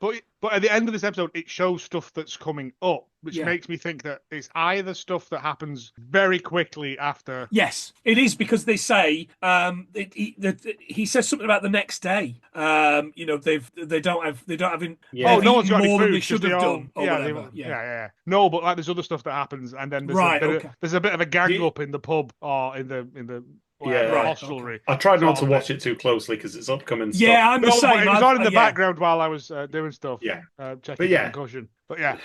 But at the end of this episode, it shows stuff that's coming up, which makes me think that it's either stuff that happens very quickly after. Yes, it is, because they say he says something about the next day. They don't have no one's got any more food than they should have done. No, but like there's other stuff that happens, and then there's a bit of a gang up in the pub or in the hostelry. I tried not to watch it too closely because it's upcoming stuff. Yeah, I'm the same. It was on in the background while I was doing stuff. Checking concussion. But yeah,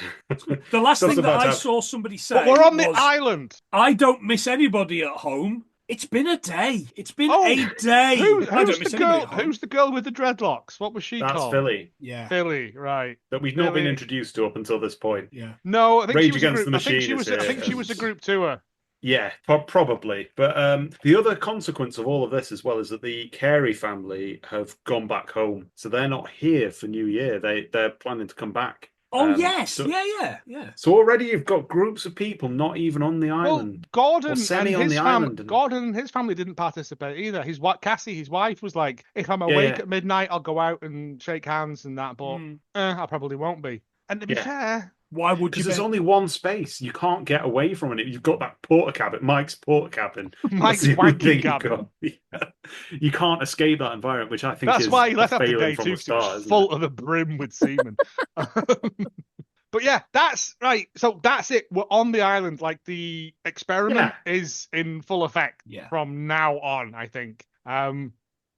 the last thing that I saw somebody say. But we're on the island. I don't miss anybody at home. It's been a day. It's been a day. Who's the girl with the dreadlocks? What was she called? That's Philly. Yeah. Philly, right. That we've not been introduced to up until this point. Yeah. No, I think Rage she was Against the Machine. I think she was a group tour. Yeah, probably. But the other consequence of all of this as well is that the Carey family have gone back home. So they're not here for New Year. They're planning to come back. Oh, yes. Yeah. So already you've got groups of people not even on the island. Gordon and his family didn't participate either. Cassie, his wife, was like, if I'm awake at midnight, I'll go out and shake hands and that, but I probably won't be. And to be fair... Why would you? Because there's only one space. You can't get away from it. You've got that porta cabin, Mike's porta cabin. Mike's wanking cabin. You can't escape that environment, which I think that's is why he left after day from 2. the start, full to the brim with semen. But yeah, that's right. So that's it. We're on the island. Like the experiment is in full effect from now on, I think. I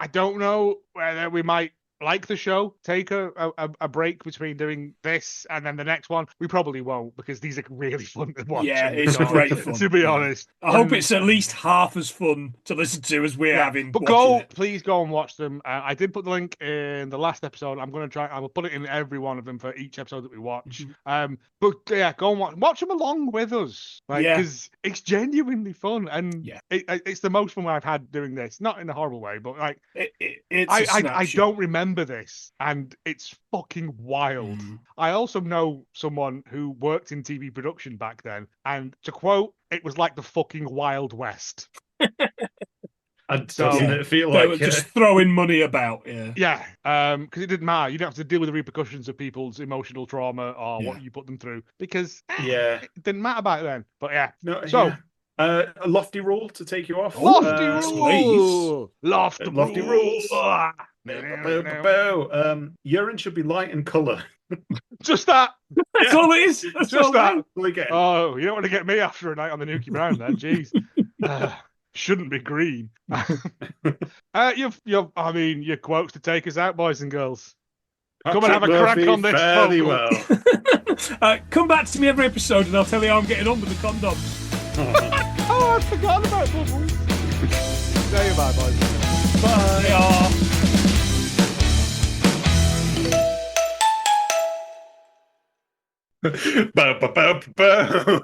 don't know whether we might like the show, take a break between doing this and then the next one. We probably won't, because these are really fun to watch. Yeah, it's great fun. To be honest, I hope it's at least half as fun to listen to as we're having. But please go and watch them. I did put the link in the last episode. I'm going to try. I will put it in every one of them for each episode that we watch. But yeah, go and watch them along with us, because it's genuinely fun, and it's the most fun I've had doing this. Not in a horrible way, but like I don't remember this, and it's fucking wild. I also know someone who worked in TV production back then, and to quote, it was like the fucking Wild West. And So- doesn't it feel They like were it? just throwing money about. Yeah. Yeah, because it didn't matter. You don't have to deal with the repercussions of people's emotional trauma or what Yeah. you put them through because Yeah. it didn't matter back then. But yeah, No, so yeah. A lofty rule to take you off. lofty please. rule, lofty rules. Ah. Urine should be light in colour. Just that. That's Yeah. all it is. That's Just all that. it is. Again. Oh, you don't want to get me after a night on the Nuki Brown, then. Jeez. Shouldn't be green. I mean, your quotes to take us out, boys and girls. Come and have a Patrick crack Murphy, on this fare thee vocal. well. Come back to me every episode and I'll tell you how I'm getting on with the condoms. Oh, I'd forgotten about bubbles. Say bye, boys. They are. Bow, bow, bow, bow.